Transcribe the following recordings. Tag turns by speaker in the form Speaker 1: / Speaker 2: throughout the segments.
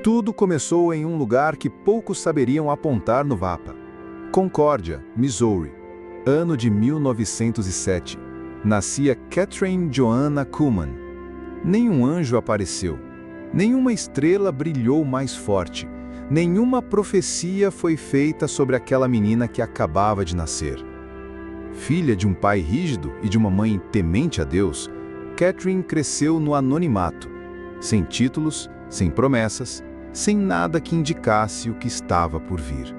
Speaker 1: Tudo começou em um lugar que poucos saberiam apontar no mapa. Concórdia, Missouri, ano de 1907. Nascia Catherine Joanna Kuhlman. Nenhum anjo apareceu. Nenhuma estrela brilhou mais forte. Nenhuma profecia foi feita sobre aquela menina que acabava de nascer. Filha de um pai rígido e de uma mãe temente a Deus, Catherine cresceu no anonimato, sem títulos, sem promessas, sem nada que indicasse o que estava por vir.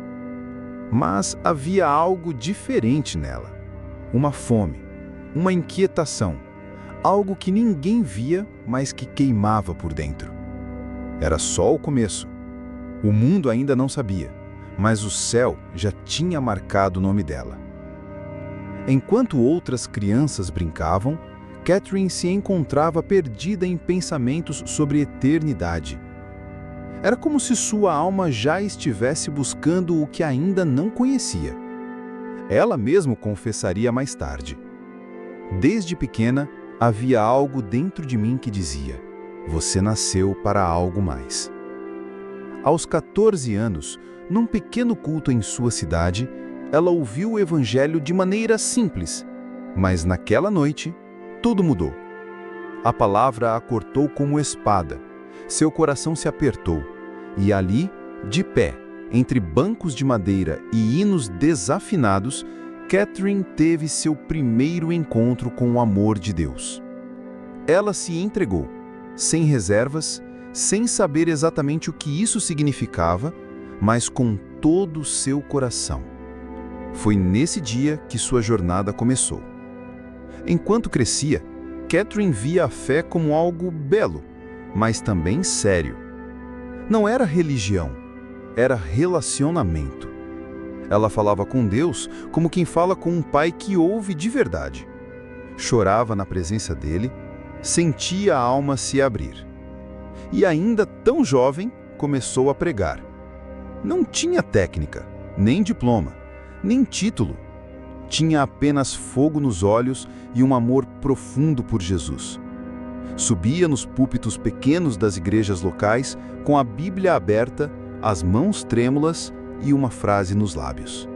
Speaker 1: Mas havia algo diferente nela. Uma fome, uma inquietação, algo que ninguém via, mas que queimava por dentro. Era só o começo. O mundo ainda não sabia, mas o céu já tinha marcado o nome dela. Enquanto outras crianças brincavam, Catherine se encontrava perdida em pensamentos sobre eternidade. Era como se sua alma já estivesse buscando o que ainda não conhecia. Ela mesma confessaria mais tarde. Desde pequena, havia algo dentro de mim que dizia: você nasceu para algo mais. Aos 14 anos, num pequeno culto em sua cidade, ela ouviu o evangelho de maneira simples, mas naquela noite, tudo mudou. A palavra a cortou como espada. Seu coração se apertou, e ali, de pé, entre bancos de madeira e hinos desafinados, Catherine teve seu primeiro encontro com o amor de Deus. Ela se entregou, sem reservas, sem saber exatamente o que isso significava, mas com todo o seu coração. Foi nesse dia que sua jornada começou. Enquanto crescia, Catherine via a fé como algo belo, mas também sério. Não era religião, era relacionamento. Ela falava com Deus como quem fala com um pai que ouve de verdade. Chorava na presença dele, sentia a alma se abrir. E ainda tão jovem, começou a pregar. Não tinha técnica, nem diploma, nem título. Tinha apenas fogo nos olhos e um amor profundo por Jesus. Subia nos púlpitos pequenos das igrejas locais com a Bíblia aberta, as mãos trêmulas e uma frase nos lábios: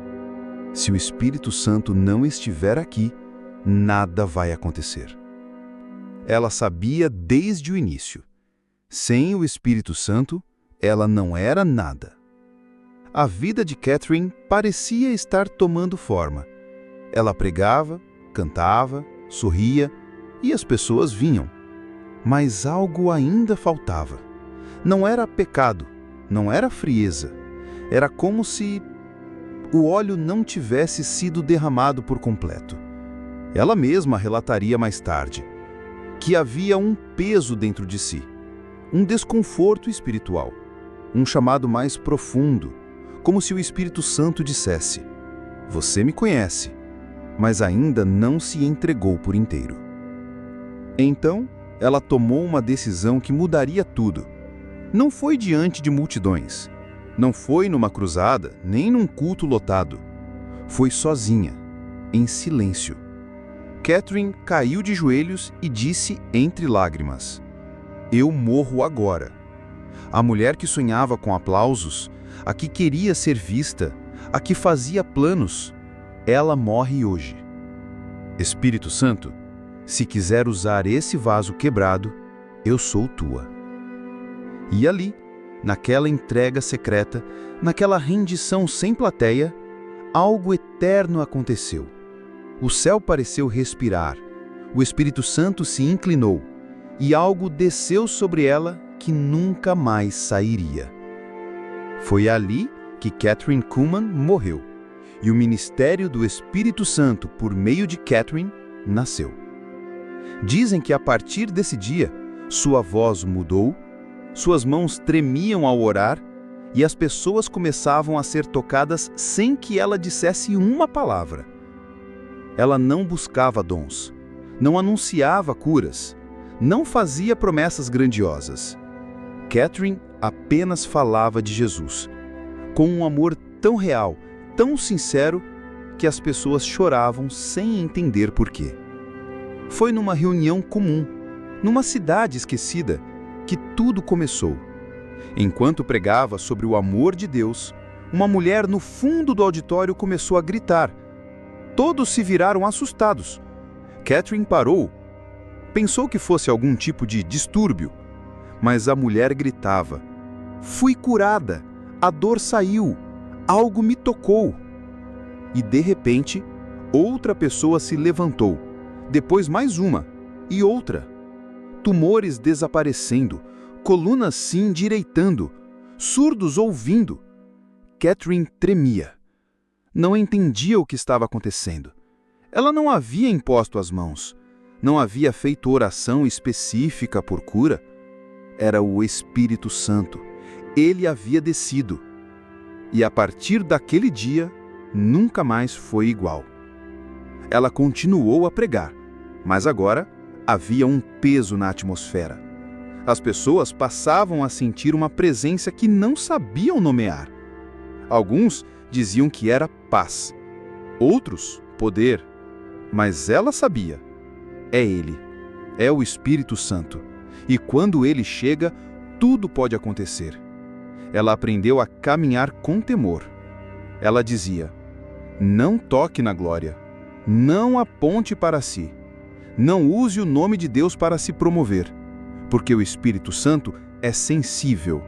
Speaker 1: se o Espírito Santo não estiver aqui, nada vai acontecer. Ela sabia desde o início: sem o Espírito Santo, ela não era nada. A vida de Catherine parecia estar tomando forma. Ela pregava, cantava, sorria, e as pessoas vinham. Mas algo ainda faltava. Não era pecado, não era frieza. Era como se o óleo não tivesse sido derramado por completo. Ela mesma relataria mais tarde que havia um peso dentro de si, um desconforto espiritual, um chamado mais profundo, como se o Espírito Santo dissesse: você me conhece, mas ainda não se entregou por inteiro. Então, ela tomou uma decisão que mudaria tudo. Não foi diante de multidões. Não foi numa cruzada, nem num culto lotado. Foi sozinha, em silêncio. Catherine caiu de joelhos e disse entre lágrimas: eu morro agora. A mulher que sonhava com aplausos, a que queria ser vista, a que fazia planos, ela morre hoje. Espírito Santo, se quiser usar esse vaso quebrado, eu sou tua. E ali, naquela entrega secreta, naquela rendição sem plateia, algo eterno aconteceu. O céu pareceu respirar, o Espírito Santo se inclinou, e algo desceu sobre ela que nunca mais sairia. Foi ali que Catherine Kuhlman morreu, e o ministério do Espírito Santo, por meio de Catherine, nasceu. Dizem que a partir desse dia, sua voz mudou, suas mãos tremiam ao orar, e as pessoas começavam a ser tocadas sem que ela dissesse uma palavra. Ela não buscava dons, não anunciava curas, não fazia promessas grandiosas. Catherine apenas falava de Jesus, com um amor tão real, tão sincero, que as pessoas choravam sem entender por quê. Foi numa reunião comum, numa cidade esquecida, que tudo começou.
Speaker 2: Enquanto pregava sobre o amor de Deus, uma mulher no fundo do auditório começou a gritar. Todos se viraram assustados. Catherine parou. Pensou que fosse algum tipo de distúrbio, mas a mulher gritava: "Fui curada! A dor saiu! Algo me tocou!" E de repente, outra pessoa se levantou. Depois mais uma e outra. Tumores desaparecendo, colunas se endireitando, surdos ouvindo. Catherine tremia. Não entendia o que estava acontecendo. Ela não havia imposto as mãos. Não havia feito oração específica por cura. Era o Espírito Santo. Ele havia descido. E a partir daquele dia, nunca mais foi igual. Ela continuou a pregar, mas agora havia um peso na atmosfera. As pessoas passavam a sentir uma presença que não sabiam nomear. Alguns diziam que era paz, outros poder, mas ela sabia. É Ele, é o Espírito Santo, e quando Ele chega, tudo pode acontecer. Ela aprendeu a caminhar com temor. Ela dizia: "Não toque na glória, não aponte para si, não use o nome de Deus para se promover, porque o Espírito Santo é sensível,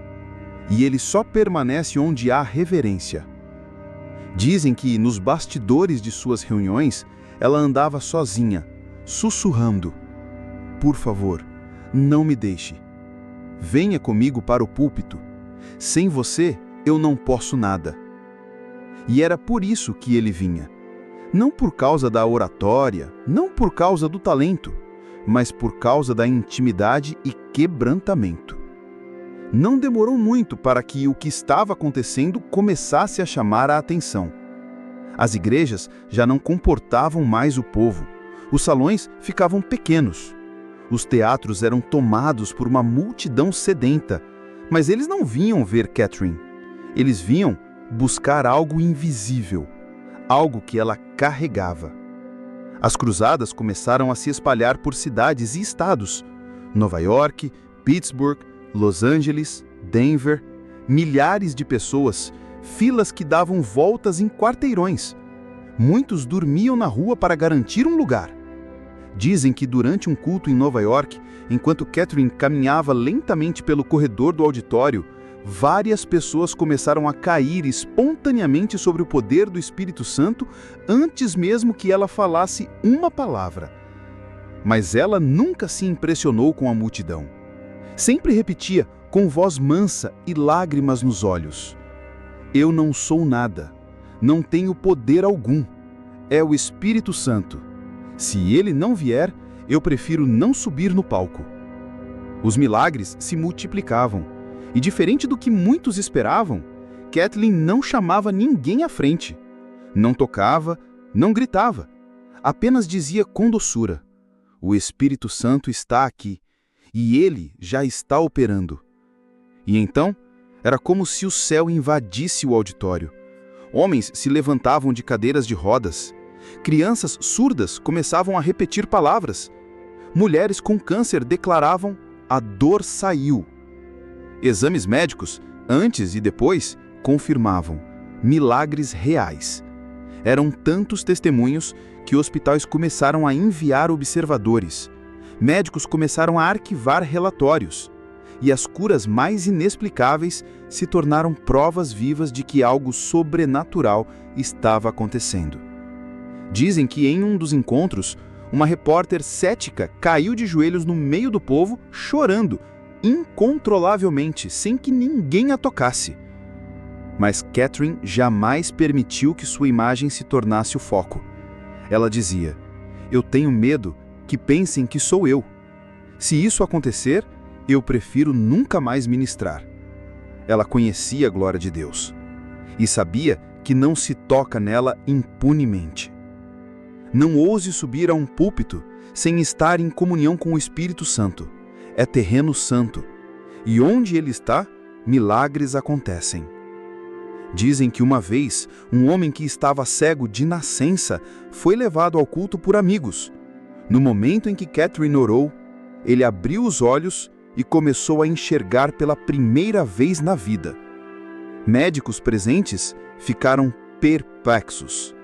Speaker 2: e ele só permanece onde há reverência." Dizem que nos bastidores de suas reuniões, ela andava sozinha, sussurrando: "Por favor, não me deixe. Venha comigo para o púlpito. Sem você, eu não posso nada." E era por isso que ele vinha. Não por causa da oratória, não por causa do talento, mas por causa da intimidade e quebrantamento. Não demorou muito para que o que estava acontecendo começasse a chamar a atenção. As igrejas já não comportavam mais o povo. Os salões ficavam pequenos. Os teatros eram tomados por uma multidão sedenta, mas eles não vinham ver Catherine. Eles vinham buscar algo invisível, algo que ela carregava. As cruzadas começaram a se espalhar por cidades e estados. Nova York, Pittsburgh, Los Angeles, Denver, milhares de pessoas, filas que davam voltas em quarteirões. Muitos dormiam na rua para garantir um lugar. Dizem que durante um culto em Nova York, enquanto Catherine caminhava lentamente pelo corredor do auditório, várias pessoas começaram a cair espontaneamente sobre o poder do Espírito Santo antes mesmo que ela falasse uma palavra. Mas ela nunca se impressionou com a multidão. Sempre repetia, com voz mansa e lágrimas nos olhos: "Eu não sou nada, não tenho poder algum. É o Espírito Santo. Se ele não vier, eu prefiro não subir no palco." Os milagres se multiplicavam, e diferente do que muitos esperavam, Kathleen não chamava ninguém à frente. Não tocava, não gritava. Apenas dizia com doçura: "O Espírito Santo está aqui, e ele já está operando." E então, era como se o céu invadisse o auditório. Homens se levantavam de cadeiras de rodas. Crianças surdas começavam a repetir palavras. Mulheres com câncer declaravam: "A dor saiu." Exames médicos, antes e depois, confirmavam milagres reais. Eram tantos testemunhos que hospitais começaram a enviar observadores. Médicos começaram a arquivar relatórios. E as curas mais inexplicáveis se tornaram provas vivas de que algo sobrenatural estava acontecendo. Dizem que em um dos encontros, uma repórter cética caiu de joelhos no meio do povo, chorando, incontrolavelmente, sem que ninguém a tocasse. Mas Catherine jamais permitiu que sua imagem se tornasse o foco. Ela dizia: "Eu tenho medo que pensem que sou eu. Se isso acontecer, eu prefiro nunca mais ministrar." Ela conhecia a glória de Deus e sabia que não se toca nela impunemente. Não ouse subir a um púlpito sem estar em comunhão com o Espírito Santo. É terreno santo, e onde ele está, milagres acontecem. Dizem que uma vez, um homem que estava cego de nascença foi levado ao culto por amigos. No momento em que Catherine orou, ele abriu os olhos e começou a enxergar pela primeira vez na vida. Médicos presentes ficaram perplexos.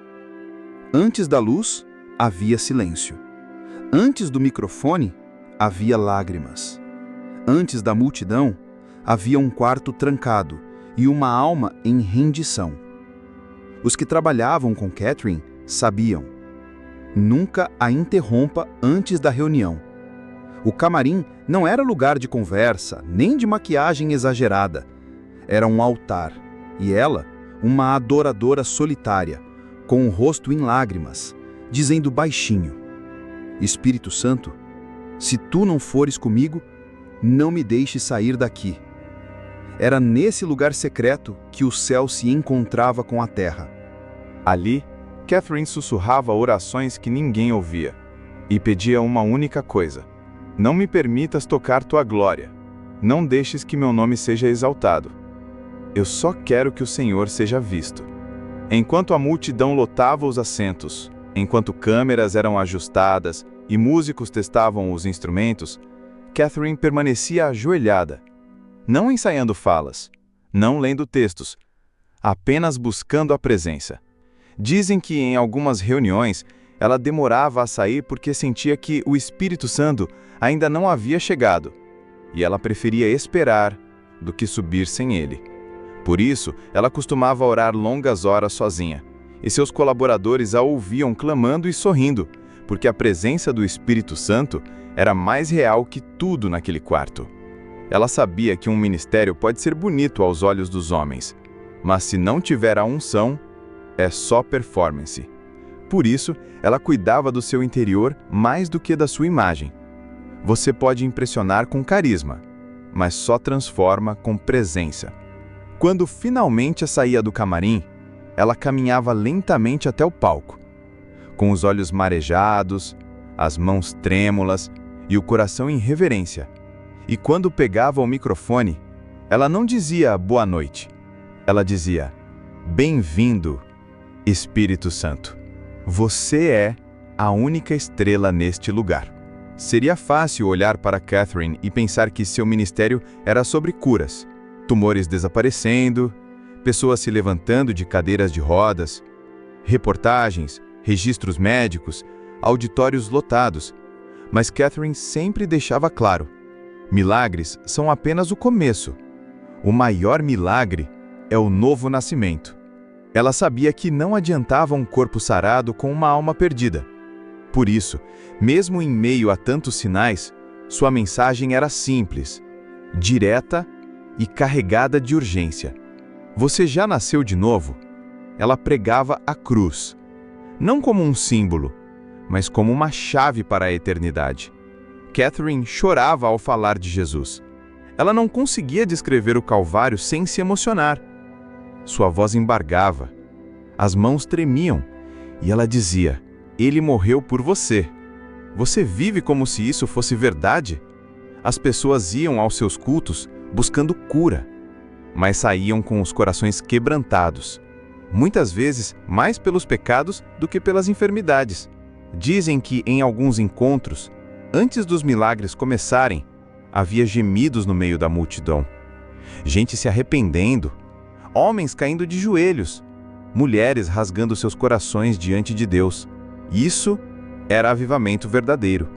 Speaker 2: Antes da luz, havia silêncio. Antes do microfone, havia lágrimas. Antes da multidão, havia um quarto trancado e uma alma em rendição. Os que trabalhavam com Catherine sabiam. Nunca a interrompa antes da reunião. O camarim não era lugar de conversa, nem de maquiagem exagerada. Era um altar, e ela, uma adoradora solitária, com o rosto em lágrimas, dizendo baixinho: Espírito Santo, se tu não fores comigo, não me deixes sair daqui. Era nesse lugar secreto que o céu se encontrava com a terra.
Speaker 1: Ali, Catherine sussurrava orações que ninguém ouvia e pedia uma única coisa: não me permitas tocar tua glória. Não deixes que meu nome seja exaltado. Eu só quero que o Senhor seja visto. Enquanto a multidão lotava os assentos, enquanto câmeras eram ajustadas e músicos testavam os instrumentos, Catherine permanecia ajoelhada, não ensaiando falas, não lendo textos, apenas buscando a presença. Dizem que em algumas reuniões ela demorava a sair porque sentia que o Espírito Santo ainda não havia chegado, e ela preferia esperar do que subir sem ele. Por isso, ela costumava orar longas horas sozinha, e seus colaboradores a ouviam clamando e sorrindo, porque a presença do Espírito Santo era mais real que tudo naquele quarto. Ela sabia que um ministério pode ser bonito aos olhos dos homens, mas se não tiver a unção, é só performance. Por isso, ela cuidava do seu interior mais do que da sua imagem. Você pode impressionar com carisma, mas só transforma com presença. Quando finalmente saía do camarim, ela caminhava lentamente até o palco, com os olhos marejados, as mãos trêmulas e o coração em reverência. E quando pegava o microfone, ela não dizia boa noite. Ela dizia: bem-vindo, Espírito Santo. Você é a única estrela neste lugar. Seria fácil olhar para Catherine e pensar que seu ministério era sobre curas, tumores desaparecendo, pessoas se levantando de cadeiras de rodas, reportagens, registros médicos, auditórios lotados. Mas Catherine sempre deixava claro: milagres são apenas o começo. O maior milagre é o novo nascimento. Ela sabia que não adiantava um corpo sarado com uma alma perdida. Por isso, mesmo em meio a tantos sinais, sua mensagem era simples, direta e carregada de urgência. Você já nasceu de novo? Ela pregava a cruz, não como um símbolo, mas como uma chave para a eternidade. Catherine chorava ao falar de Jesus. Ela não conseguia descrever o Calvário sem se emocionar. Sua voz embargava, as mãos tremiam, e ela dizia: Ele morreu por você. Você vive como se isso fosse verdade? As pessoas iam aos seus cultos buscando cura, mas saíam com os corações quebrantados, muitas vezes mais pelos pecados do que pelas enfermidades. Dizem que em alguns encontros, antes dos milagres começarem, havia gemidos no meio da multidão. Gente se arrependendo, homens caindo de joelhos, mulheres rasgando seus corações diante de Deus. Isso era avivamento verdadeiro,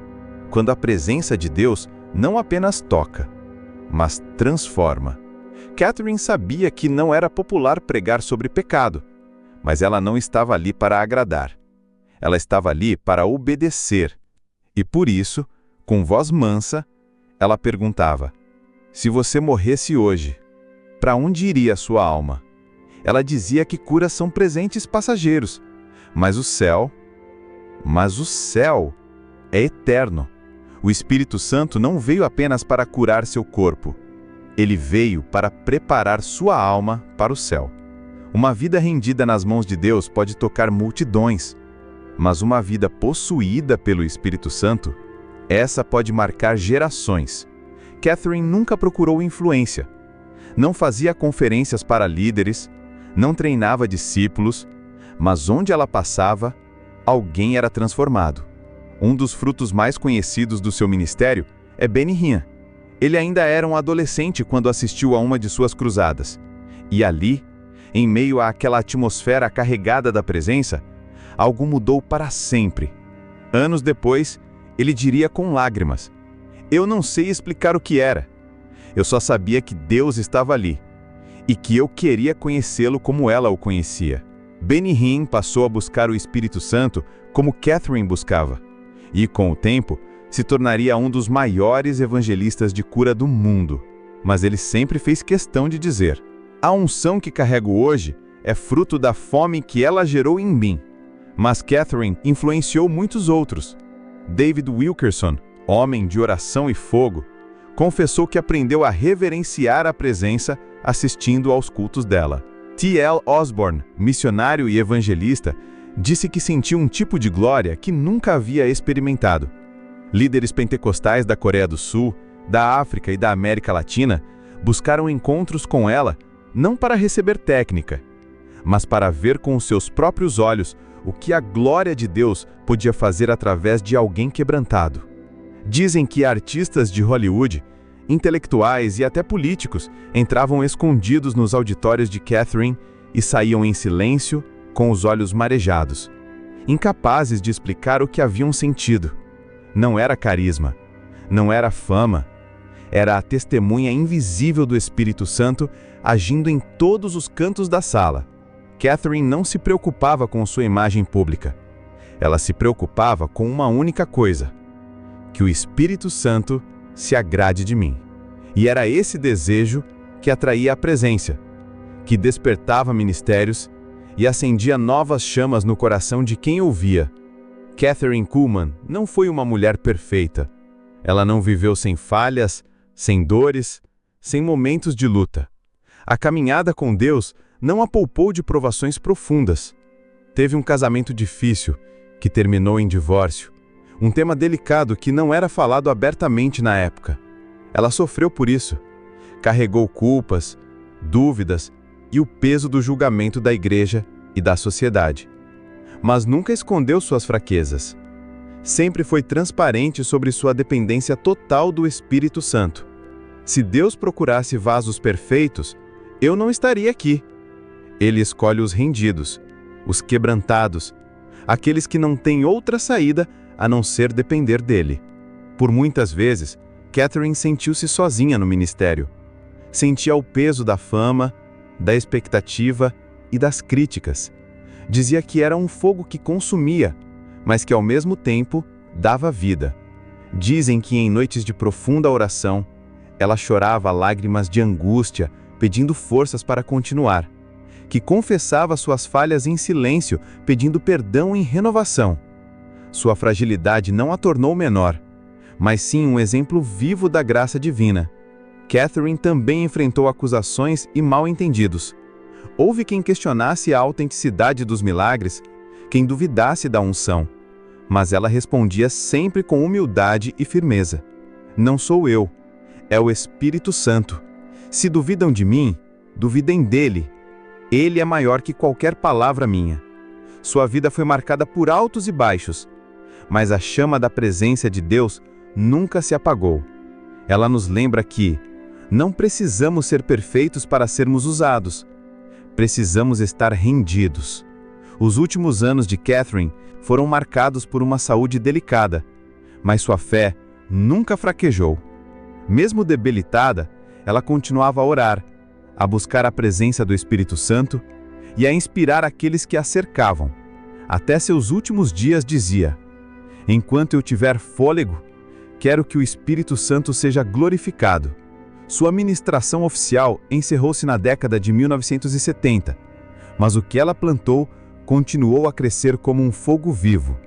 Speaker 1: quando a presença de Deus não apenas toca, mas transforma. Catherine sabia que não era popular pregar sobre pecado, mas ela não estava ali para agradar. Ela estava ali para obedecer. E por isso, com voz mansa, ela perguntava: se você morresse hoje, para onde iria a sua alma? Ela dizia que curas são presentes passageiros, mas o céu é eterno. O Espírito Santo não veio apenas para curar seu corpo. Ele veio para preparar sua alma para o céu. Uma vida rendida nas mãos de Deus pode tocar multidões, mas uma vida possuída pelo Espírito Santo, essa pode marcar gerações. Catherine nunca procurou influência. Não fazia conferências para líderes, não treinava discípulos, mas onde ela passava, alguém era transformado. Um dos frutos mais conhecidos do seu ministério é Benny Hinn.
Speaker 2: Ele ainda era um adolescente quando assistiu a uma de suas cruzadas. E ali, em meio àquela atmosfera carregada da presença, algo mudou para sempre. Anos depois, ele diria com lágrimas: "Eu não sei explicar o que era. Eu só sabia que Deus estava ali e que eu queria conhecê-lo como ela o conhecia." Benny Hinn passou a buscar o Espírito Santo como Catherine buscava, e com o tempo se tornaria um dos maiores evangelistas de cura do mundo. Mas ele sempre fez questão de dizer: "A unção que carrego hoje é fruto da fome que ela gerou em mim." Mas Catherine influenciou muitos outros. David Wilkerson, homem de oração e fogo, confessou que aprendeu a reverenciar a presença assistindo aos cultos dela. T.L. Osborne, missionário e evangelista, disse que sentiu um tipo de glória que nunca havia experimentado. Líderes pentecostais da Coreia do Sul, da África e da América Latina buscaram encontros com ela não para receber técnica, mas para ver com os seus próprios olhos o que a glória de Deus podia fazer através de alguém quebrantado. Dizem que artistas de Hollywood, intelectuais e até políticos entravam escondidos nos auditórios de Catherine e saíam em silêncio, com os olhos marejados, incapazes de explicar o que haviam sentido. Não era carisma, não era fama, era a testemunha invisível do Espírito Santo agindo em todos os cantos da sala. Catherine não se preocupava com sua imagem pública. Ela se preocupava com uma única coisa: que o Espírito Santo se agrade de mim. E era esse desejo que atraía a presença, que despertava ministérios e acendia novas chamas no coração de quem ouvia. Kathryn Kuhlman não foi uma mulher perfeita. Ela não viveu sem falhas, sem dores, sem momentos de luta. A caminhada com Deus não a poupou de provações profundas. Teve um casamento difícil, que terminou em divórcio. Um tema delicado que não era falado abertamente na época. Ela sofreu por isso. Carregou culpas, dúvidas e o peso do julgamento da igreja e da sociedade. Mas nunca escondeu suas fraquezas. Sempre foi transparente sobre sua dependência total do Espírito Santo. Se Deus procurasse vasos perfeitos, eu não estaria aqui. Ele escolhe os rendidos, os quebrantados, aqueles que não têm outra saída a não ser depender dele. Por muitas vezes, Catherine sentiu-se sozinha no ministério. Sentia o peso da fama, da expectativa e das críticas. Dizia que era um fogo que consumia, mas que ao mesmo tempo dava vida. Dizem que em noites de profunda oração, ela chorava lágrimas de angústia, pedindo forças para continuar. Que confessava suas falhas em silêncio, pedindo perdão em renovação. Sua fragilidade não a tornou menor, mas sim um exemplo vivo da graça divina. Catherine também enfrentou acusações e mal-entendidos. Houve quem questionasse a autenticidade dos milagres, quem duvidasse da unção, mas ela respondia sempre com humildade e firmeza. Não sou eu, é o Espírito Santo. Se duvidam de mim, duvidem dele. Ele é maior que qualquer palavra minha. Sua vida foi marcada por altos e baixos, mas a chama da presença de Deus nunca se apagou. Ela nos lembra que não precisamos ser perfeitos para sermos usados. Precisamos estar rendidos. Os últimos anos de Catherine foram marcados por uma saúde delicada, mas sua fé nunca fraquejou. Mesmo debilitada, ela continuava a orar, a buscar a presença do Espírito Santo e a inspirar aqueles que a cercavam. Até seus últimos dias dizia: "Enquanto eu tiver fôlego, quero que o Espírito Santo seja glorificado." Sua ministração oficial encerrou-se na década de 1970, mas o que ela plantou continuou a crescer como um fogo vivo.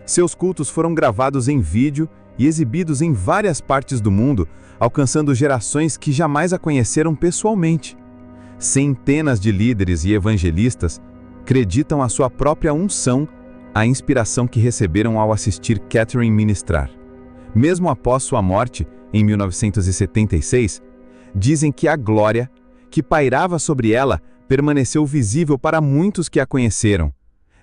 Speaker 2: Seus cultos foram gravados em vídeo e exibidos em várias partes do mundo, alcançando gerações que jamais a conheceram pessoalmente. Centenas de líderes e evangelistas acreditam a sua própria unção, a inspiração que receberam ao assistir Catherine ministrar. Mesmo após sua morte, em 1976, dizem que a glória que pairava sobre ela permaneceu visível para muitos que a conheceram.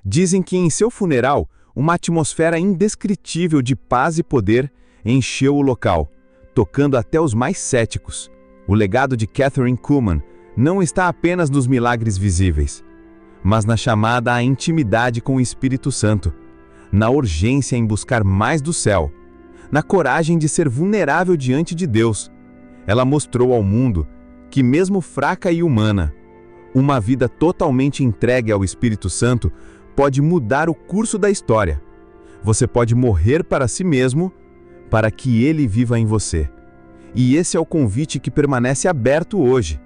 Speaker 2: Dizem que em seu funeral, uma atmosfera indescritível de paz e poder encheu o local. tocando até os mais céticos. O legado de Kathryn Kuhlman não está apenas nos milagres visíveis, mas na chamada à intimidade com o Espírito Santo, na urgência em buscar mais do céu, na coragem de ser vulnerável diante de Deus. Ela mostrou ao mundo que, mesmo fraca e humana, uma vida totalmente entregue ao Espírito Santo pode mudar o curso da história. Você pode morrer para si mesmo, para que Ele viva em você. E esse é o convite que permanece aberto hoje.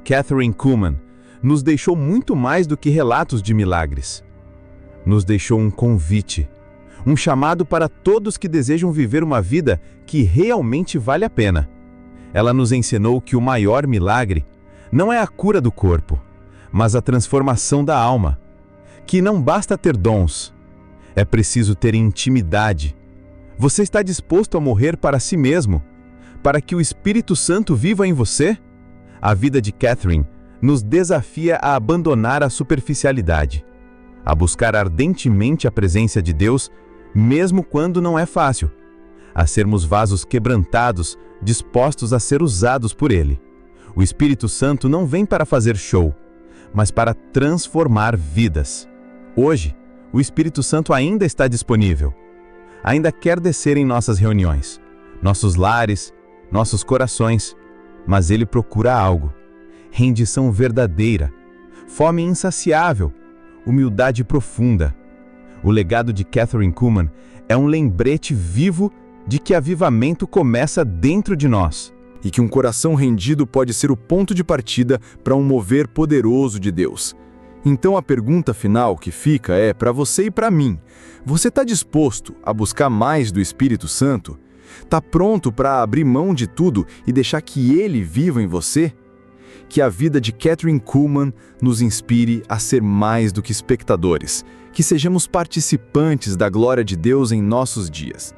Speaker 2: Kathryn Kuhlman nos deixou muito mais do que relatos de milagres. Nos deixou um convite, um chamado para todos que desejam viver uma vida que realmente vale a pena. Ela nos ensinou que o maior milagre não é a cura do corpo, mas a transformação da alma. Que não basta ter dons, é preciso ter intimidade. Você está disposto a morrer para si mesmo, para que o Espírito Santo viva em você? A vida de Kathryn nos desafia a abandonar a superficialidade, a buscar ardentemente a presença de Deus, mesmo quando não é fácil, a sermos vasos quebrantados, dispostos a ser usados por Ele. O Espírito Santo não vem para fazer show, mas para transformar vidas. Hoje, o Espírito Santo ainda está disponível. Ainda quer descer em nossas reuniões, nossos lares, nossos corações, mas Ele procura algo: rendição verdadeira, fome insaciável, humildade profunda. O legado de Kathryn Kuhlman é um lembrete vivo de que avivamento começa dentro de nós.
Speaker 3: E que um coração rendido pode ser o ponto de partida para um mover poderoso de Deus. Então a pergunta final que fica é para você e para mim: você está disposto a buscar mais do Espírito Santo? Está pronto para abrir mão de tudo e deixar que Ele viva em você? Que a vida de Kathryn Kuhlman nos inspire a ser mais do que espectadores, que sejamos participantes da glória de Deus em nossos dias.